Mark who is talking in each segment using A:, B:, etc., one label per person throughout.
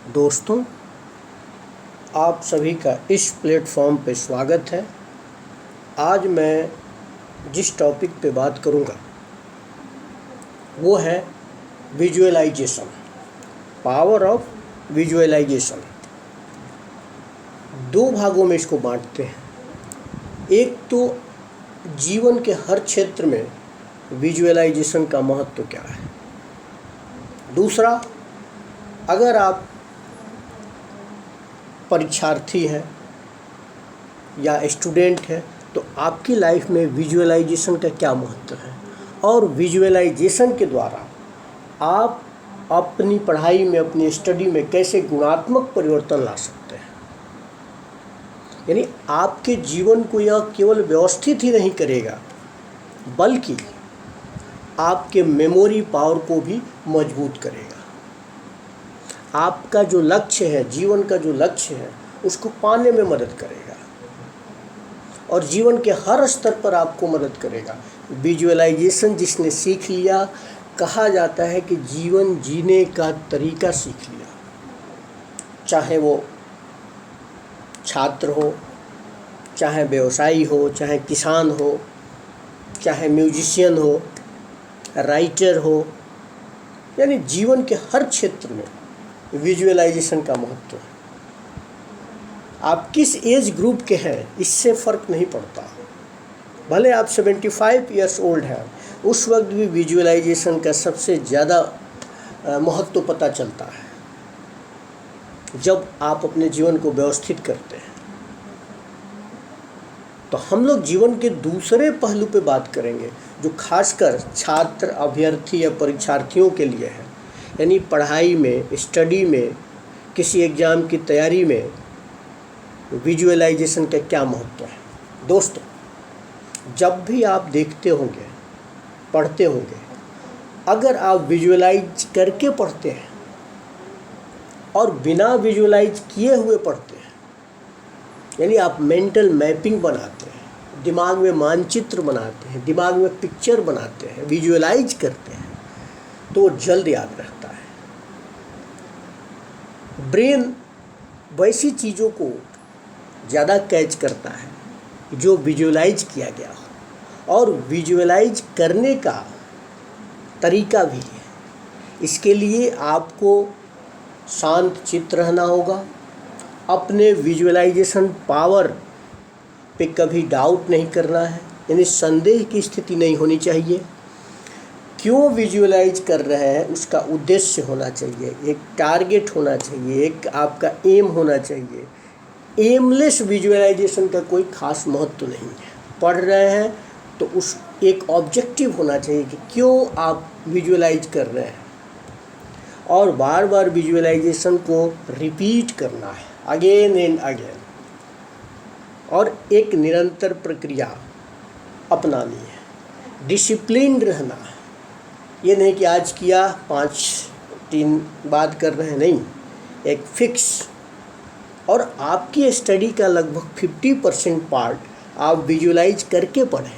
A: दोस्तों, आप सभी का इस प्लेटफॉर्म पे स्वागत है। आज मैं जिस टॉपिक पे बात करूँगा वो है विजुअलाइजेशन, पावर ऑफ विजुअलाइजेशन। दो भागों में इसको बांटते हैं। एक तो जीवन के हर क्षेत्र में विजुअलाइजेशन का महत्व क्या है। दूसरा, अगर आप परीक्षार्थी हैं या स्टूडेंट हैं तो आपकी लाइफ में विजुअलाइजेशन का क्या महत्व है और विजुअलाइजेशन के द्वारा आप अपनी पढ़ाई में, अपनी स्टडी में कैसे गुणात्मक परिवर्तन ला सकते हैं। यानी आपके जीवन को यह केवल व्यवस्थित ही नहीं करेगा बल्कि आपके मेमोरी पावर को भी मजबूत करेगा। आपका जो लक्ष्य है, जीवन का जो लक्ष्य है, उसको पाने में मदद करेगा और जीवन के हर स्तर पर आपको मदद करेगा। विजुअलाइजेशन जिसने सीख लिया, कहा जाता है कि जीवन जीने का तरीका सीख लिया। चाहे वो छात्र हो, चाहे व्यवसायी हो, चाहे किसान हो, चाहे म्यूजिशियन हो, राइटर हो, यानी जीवन के हर क्षेत्र में विजुअलाइजेशन का महत्व है। आप किस एज ग्रुप के हैं इससे फ़र्क नहीं पड़ता। भले आप 75 ईयर्स ओल्ड हैं, उस वक्त भी विजुअलाइजेशन का सबसे ज़्यादा महत्व पता चलता है जब आप अपने जीवन को व्यवस्थित करते हैं। तो हम लोग जीवन के दूसरे पहलू पे बात करेंगे जो खासकर छात्र, अभ्यर्थी या परीक्षार्थियों के लिए है। यानी पढ़ाई में, स्टडी में, किसी एग्ज़ाम की तैयारी में विजुअलाइजेशन का क्या महत्व है। दोस्तों, जब भी आप देखते होंगे, पढ़ते होंगे, अगर आप विजुअलाइज करके पढ़ते हैं और बिना विजुअलाइज किए हुए पढ़ते हैं, यानी आप मेंटल मैपिंग बनाते हैं, दिमाग में मानचित्र बनाते हैं, दिमाग में पिक्चर बनाते हैं, विजुअलाइज करते हैं, तो वो जल्द याद रहता है। ब्रेन वैसी चीज़ों को ज़्यादा कैच करता है जो विजुअलाइज किया गया हो, और विजुअलाइज करने का तरीका भी है। इसके लिए आपको शांत चित्त रहना होगा, अपने विजुअलाइजेशन पावर पे कभी डाउट नहीं करना है, यानी संदेह की स्थिति नहीं होनी चाहिए। क्यों विजुअलाइज कर रहे हैं उसका उद्देश्य होना चाहिए, एक टारगेट होना चाहिए, एक आपका एम होना चाहिए। एमलेस विजुअलाइजेशन का कोई खास महत्व नहीं है। पढ़ रहे हैं तो उस एक ऑब्जेक्टिव होना चाहिए कि क्यों आप विजुअलाइज कर रहे हैं, और बार बार विजुअलाइजेशन को रिपीट करना है, अगेन एंड अगेन, और एक निरंतर प्रक्रिया अपनानी है। डिसिप्लिन रहना है। ये नहीं कि आज किया 5-3 बाद कर रहे हैं, नहीं, एक फिक्स। और आपकी स्टडी का लगभग 50% पार्ट आप विजुअलाइज करके पढ़ें।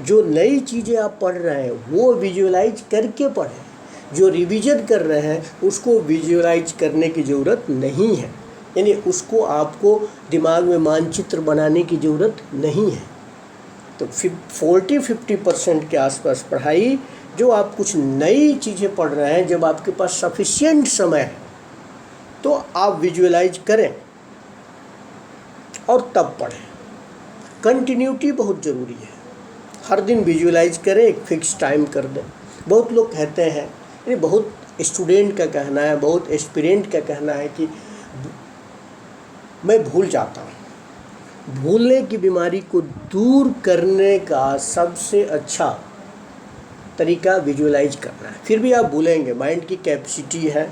A: जो नई चीज़ें आप पढ़ रहे हैं वो विजुअलाइज करके पढ़ें। जो रिवीजन कर रहे हैं उसको विजुअलाइज करने की ज़रूरत नहीं है, यानी उसको आपको दिमाग में मानचित्र बनाने की ज़रूरत नहीं है। तो 40-50% के आसपास पढ़ाई, जो आप कुछ नई चीज़ें पढ़ रहे हैं, जब आपके पास सफिशिएंट समय है तो आप विजुअलाइज करें और तब पढ़ें। कंटिन्यूटी बहुत ज़रूरी है। हर दिन विजुअलाइज करें, एक फिक्स टाइम कर दें। बहुत लोग कहते हैं, यानी बहुत स्टूडेंट का कहना है, बहुत एस्पिरेंट का कहना है कि मैं भूल जाता हूँ। भूलने की बीमारी को दूर करने का सबसे अच्छा तरीका विजुअलाइज करना है। फिर भी आप भूलेंगे, माइंड की कैपेसिटी है।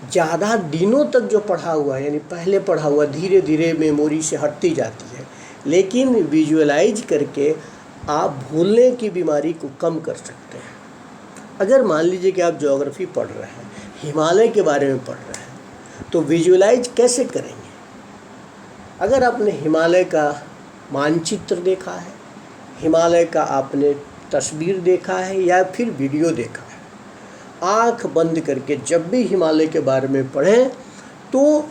A: ज़्यादा दिनों तक जो पढ़ा हुआ है, यानी पहले पढ़ा हुआ, धीरे धीरे मेमोरी से हटती जाती है। लेकिन विजुअलाइज करके आप भूलने की बीमारी को कम कर सकते हैं। अगर मान लीजिए कि आप ज्योग्राफी पढ़ रहे हैं, हिमालय के बारे में पढ़ रहे हैं, तो विजुअलाइज कैसे करेंगे? अगर आपने हिमालय का मानचित्र देखा है, हिमालय का आपने तस्वीर देखा है या फिर वीडियो देखा है, आँख बंद करके जब भी हिमालय के बारे में पढ़ें तो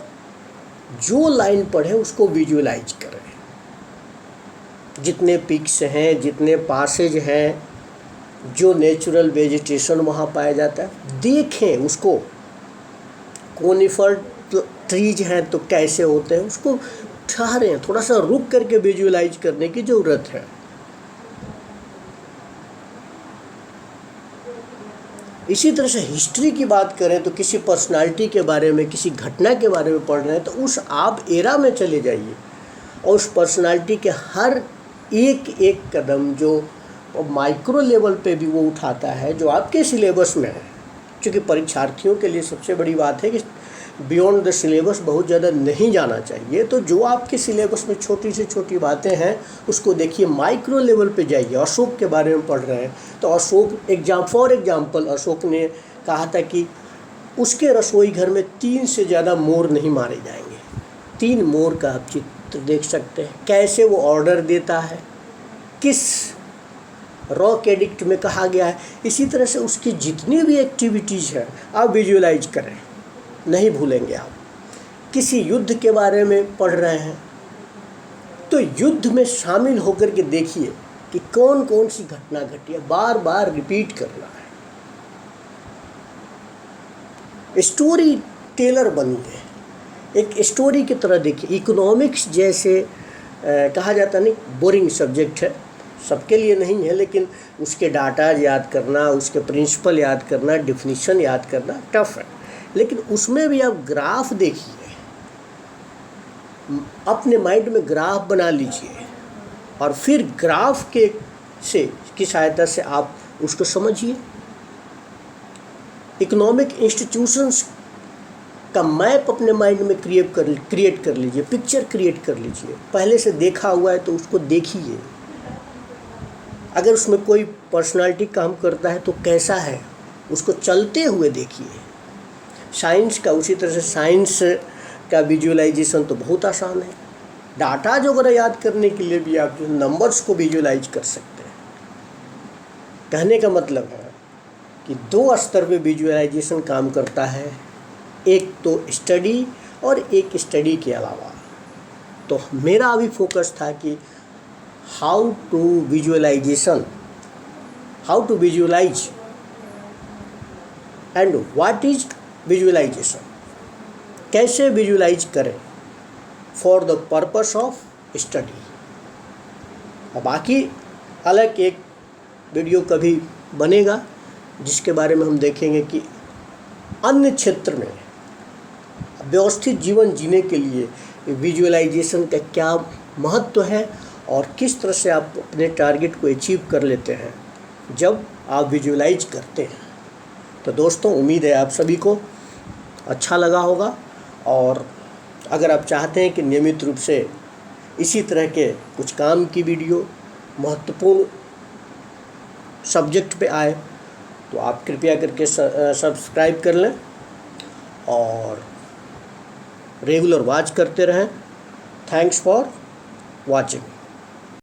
A: जो लाइन पढ़ें उसको विजुअलाइज करें। जितने पिक्स हैं, जितने पासेज हैं, जो नेचुरल वेजिटेशन वहाँ पाया जाता है, देखें उसको। कोनिफर ट्रीज हैं तो कैसे होते हैं, उसको ठहरें, थोड़ा सा रुक करके विजुअलाइज करने की ज़रूरत है। इसी तरह से हिस्ट्री की बात करें तो किसी पर्सनालिटी के बारे में, किसी घटना के बारे में पढ़ रहे हैं तो उस आप एरा में चले जाइए और उस पर्सनालिटी के हर एक एक कदम जो माइक्रो लेवल पे भी वो उठाता है, जो आपके सिलेबस में है। क्योंकि परीक्षार्थियों के लिए सबसे बड़ी बात है कि बियॉन्ड द सिलेबस बहुत ज़्यादा नहीं जाना चाहिए। तो जो आपके सिलेबस में छोटी से छोटी बातें हैं उसको देखिए, माइक्रो लेवल पे जाइए। अशोक के बारे में पढ़ रहे हैं तो अशोक फॉर एग्जांपल अशोक ने कहा था कि उसके रसोई घर में 3 से ज़्यादा मोर नहीं मारे जाएंगे। 3 मोर का आप चित्र देख सकते हैं, कैसे वो ऑर्डर देता है, किस रॉक एडिक्ट में कहा गया है। इसी तरह से उसकी जितनी भी एक्टिविटीज़ हैं आप विजुअलाइज करें, नहीं भूलेंगे आप। किसी युद्ध के बारे में पढ़ रहे हैं तो युद्ध में शामिल होकर के देखिए कि कौन कौन सी घटना घटी है, बार बार रिपीट करना है। स्टोरी टेलर बनिए, एक स्टोरी की तरह देखिए। इकोनॉमिक्स जैसे कहा जाता नहीं बोरिंग सब्जेक्ट है, सबके लिए नहीं है, लेकिन उसके डाटा याद करना, उसके प्रिंसिपल याद करना, डिफिनीशन याद करना टफ है। लेकिन उसमें भी आप ग्राफ देखिए, अपने माइंड में ग्राफ बना लीजिए और फिर ग्राफ की सहायता से आप उसको समझिए। इकोनॉमिक इंस्टीट्यूशंस का मैप अपने माइंड में क्रिएट कर लीजिए, पिक्चर क्रिएट कर लीजिए। पहले से देखा हुआ है तो उसको देखिए। अगर उसमें कोई पर्सनालिटी काम करता है तो कैसा है, उसको चलते हुए देखिए। साइंस का उसी तरह से साइंस का विजुअलाइजेशन तो बहुत आसान है। डाटा जो अगर याद करने के लिए भी आप जो नंबर्स को विजुअलाइज कर सकते हैं। कहने का मतलब है कि 2 स्तर पे विजुअलाइजेशन काम करता है, एक तो स्टडी और एक स्टडी के अलावा। तो मेरा अभी फोकस था कि how to visualise and what is visualisation, कैसे विजुअलाइज करें for the purpose of study. और बाकी अलग एक वीडियो कभी बनेगा जिसके बारे में हम देखेंगे कि अन्य क्षेत्र में व्यवस्थित जीवन जीने के लिए विजुअलाइजेशन का क्या महत्व है और किस तरह से आप अपने टारगेट को अचीव कर लेते हैं जब आप विजुअलाइज करते हैं। तो दोस्तों, उम्मीद है आप सभी को अच्छा लगा होगा। और अगर आप चाहते हैं कि नियमित रूप से इसी तरह के कुछ काम की वीडियो महत्वपूर्ण सब्जेक्ट पे आए तो आप कृपया करके सब्सक्राइब कर लें और रेगुलर वॉच करते रहें। Thanks for watching.